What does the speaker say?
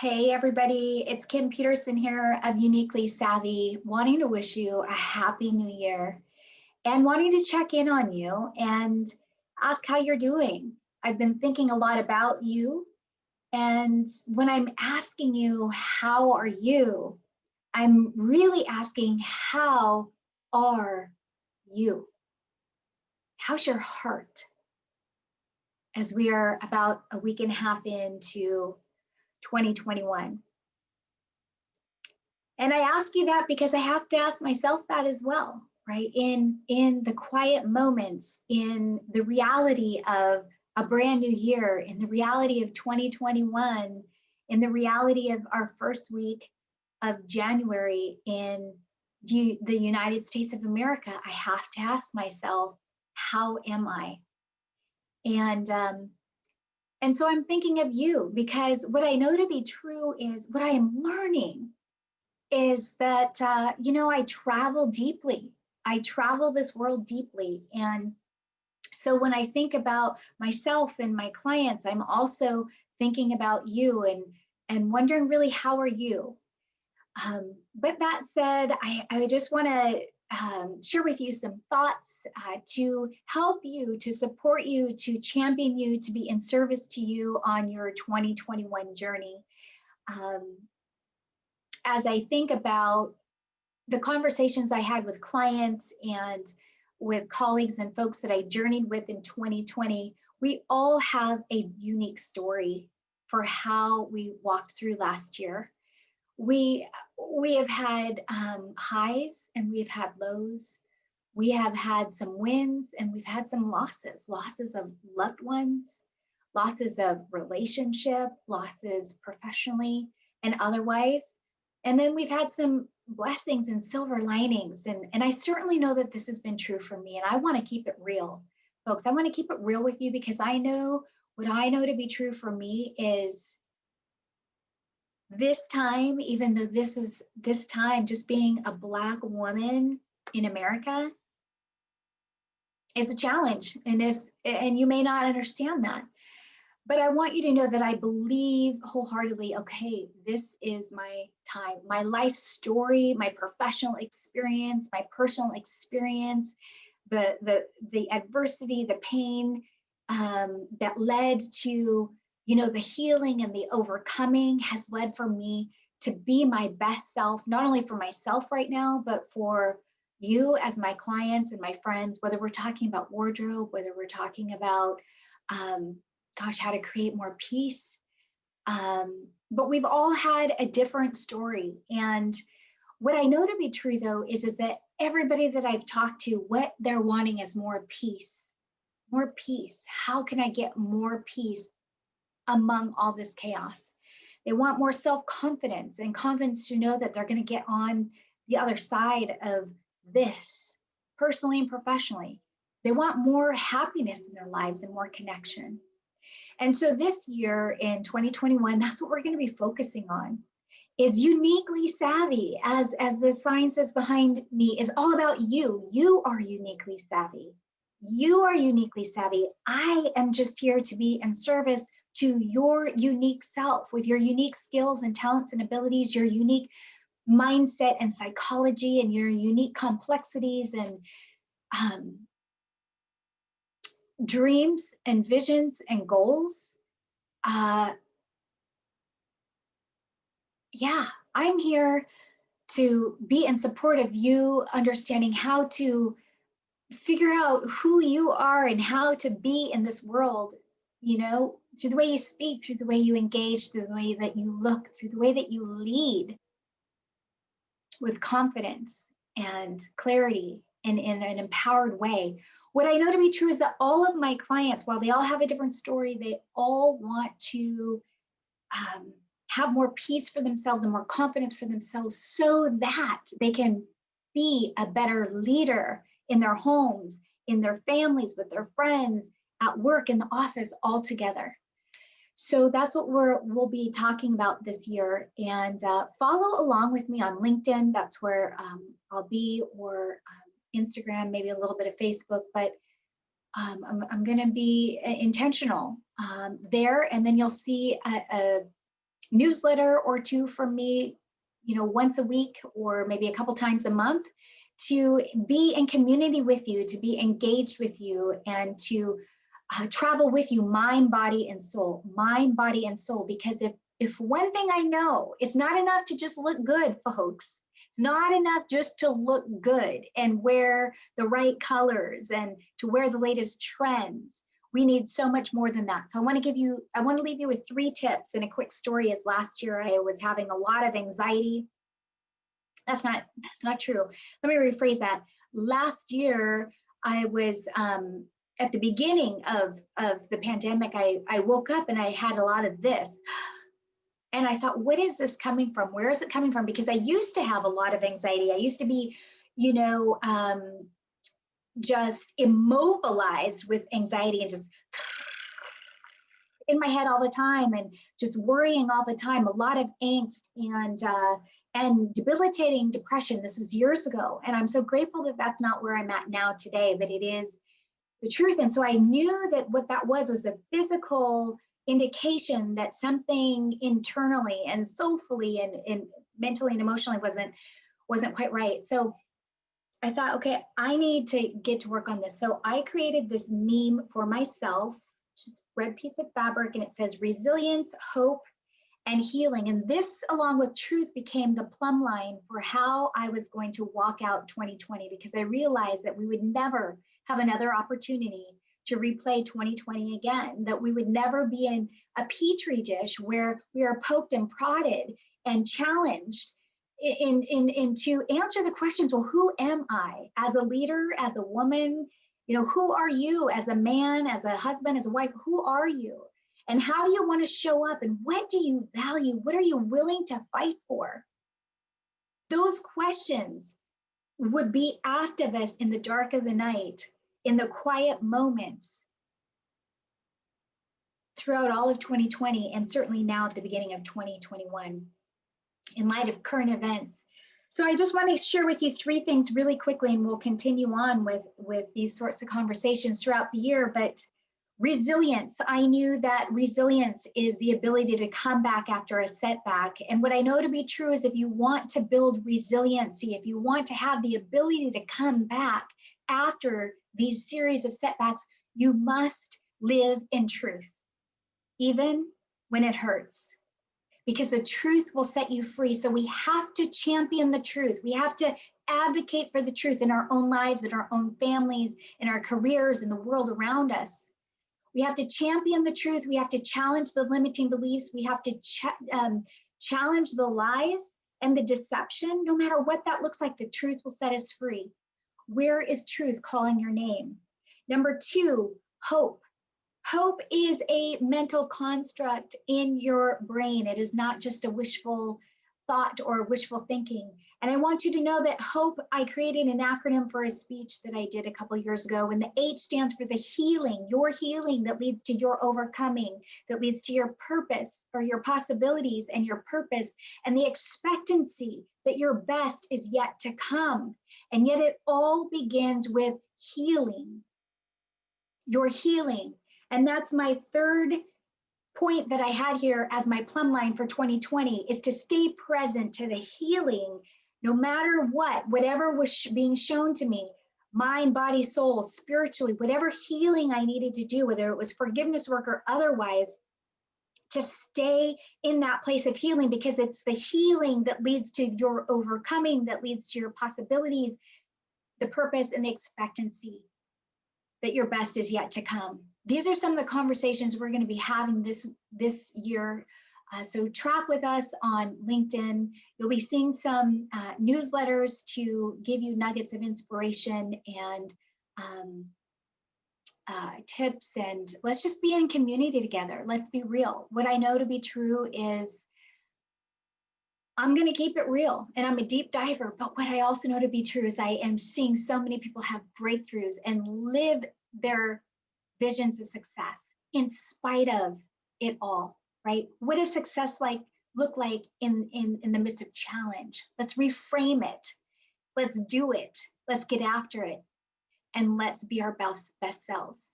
Hey everybody, it's Kim Peterson here of Uniquely Savvy, wanting to wish you a happy new year and wanting to check in on you and ask how you're doing. I've been thinking a lot about you, and when I'm asking you, how are you? I'm really asking, how are you? How's your heart? As we are about a week and a half into 2021. And I ask you that because I have to ask myself that as well, right? In the quiet moments, in the reality of a brand new year, in the reality of 2021, in the reality of our first week of January in the United States of America, I have to ask myself, how am I? And so I'm thinking of you, because what I know to be true is what I am learning is that, I travel deeply. I travel this world deeply. And so when I think about myself and my clients, I'm also thinking about you and wondering really, how are you? But that said, I just want to share with you some thoughts to help you, to support you, to champion you, to be in service to you on your 2021 journey. As I think about the conversations I had with clients and with colleagues and folks that I journeyed with in 2020, we all have a unique story for how we walked through last year. We have had highs and we've had lows. We have had some wins and we've had some losses of loved ones, losses of relationship, losses professionally and otherwise. And then we've had some blessings and silver linings. And I certainly know that this has been true for me. And I want to keep it real, folks. I want to keep it real with you, because I know what I know to be true for me is this time, even though this time, just being a Black woman in America is a challenge. And you may not understand that. But I want you to know that I believe wholeheartedly, okay, this is my time, my life story, my professional experience, my personal experience, the adversity, the pain that led to, the healing and the overcoming has led for me to be my best self, not only for myself right now, but for you as my clients and my friends, whether we're talking about wardrobe, whether we're talking about, how to create more peace. But we've all had a different story. And what I know to be true, though, is that everybody that I've talked to, what they're wanting is more peace. More peace. How can I get more peace among all this chaos? They want more self-confidence and confidence to know that they're going to get on the other side of this, personally and professionally. They want more happiness in their lives and more connection. And so this year in 2021, that's what we're going to be focusing on, is uniquely savvy. As the sign says behind me, is all about you. You are uniquely savvy. You are uniquely savvy. I am just here to be in service to your unique self, with your unique skills and talents and abilities, your unique mindset and psychology, and your unique complexities and dreams and visions and goals. Yeah, I'm here to be in support of you understanding how to figure out who you are and how to be in this world, through the way you speak, through the way you engage, through the way that you look, through the way that you lead with confidence and clarity and in an empowered way. What I know to be true is that all of my clients, while they all have a different story, they all want to have more peace for themselves and more confidence for themselves, so that they can be a better leader in their homes, in their families, with their friends, at work, in the office, all together. So that's what we'll be talking about this year. And follow along with me on LinkedIn. That's where I'll be, or Instagram, maybe a little bit of Facebook, but I'm going to be intentional there. And then you'll see newsletter or two from me, once a week or maybe a couple times a month, to be in community with you, to be engaged with you, and to travel with you, mind, body, and soul. Mind, body, and soul. Because if one thing I know, it's not enough to just look good, folks. It's not enough just to look good and wear the right colors and to wear the latest trends. We need so much more than that. So I want to leave you with 3 tips. And a quick story is last year I was having a lot of anxiety. That's not true. Let me rephrase that. Last year, I was at the beginning of the pandemic, I woke up and I had a lot of this. And I thought, what is this coming from? Where is it coming from? Because I used to have a lot of anxiety. I used to be, just immobilized with anxiety and just in my head all the time and just worrying all the time, a lot of angst and debilitating depression. This was years ago. And I'm so grateful that that's not where I'm at now today, that it is the truth. And so I knew that what that was a physical indication that something internally and soulfully and mentally and emotionally wasn't quite right. So I thought, okay, I need to get to work on this. So I created this meme for myself, just red piece of fabric, and it says resilience, hope, and healing. And this, along with truth, became the plumb line for how I was going to walk out 2020, because I realized that we would never have another opportunity to replay 2020 again, that we would never be in a petri dish where we are poked and prodded and challenged in to answer the questions, well, who am I as a leader, as a woman? Who are you as a man, as a husband, as a wife? Who are you? And how do you want to show up? And what do you value? What are you willing to fight for? Those questions would be asked of us in the dark of the night, in the quiet moments throughout all of 2020, and certainly now at the beginning of 2021, in light of current events. So I just want to share with you 3 things really quickly, and we'll continue on with these sorts of conversations throughout the year. But resilience, I knew that resilience is the ability to come back after a setback. And what I know to be true is if you want to build resiliency, if you want to have the ability to come back after these series of setbacks, you must live in truth, even when it hurts, because the truth will set you free. So we have to champion the truth. We have to advocate for the truth in our own lives, in our own families, in our careers, in the world around us. We have to champion the truth. We have to challenge the limiting beliefs. We have to challenge the lies and the deception. No matter what that looks like, the truth will set us free. Where is truth calling your name? Number 2, hope. Hope is a mental construct in your brain. It is not just a wishful thought or wishful thinking. And I want you to know that hope, I created an acronym for a speech that I did a couple years ago, and the H stands for the healing, your healing that leads to your overcoming, that leads to your purpose or your possibilities and your purpose, and the expectancy that your best is yet to come. And yet it all begins with healing, your healing. And that's my 3rd point that I had here as my plumb line for 2020, is to stay present to the healing, no matter whatever was being shown to me, mind, body, soul, spiritually, whatever healing I needed to do, whether it was forgiveness work or otherwise, to stay in that place of healing, because it's the healing that leads to your overcoming, that leads to your possibilities, the purpose, and the expectancy that your best is yet to come. These are some of the conversations we're going to be having this year. So track with us on LinkedIn. You'll be seeing some newsletters to give you nuggets of inspiration and tips. And let's just be in community together. Let's be real. What I know to be true is I'm going to keep it real, and I'm a deep diver. But what I also know to be true is I am seeing so many people have breakthroughs and live their visions of success in spite of it all, right? What does success look like in the midst of challenge? Let's reframe it. Let's do it. Let's get after it. And let's be our best selves.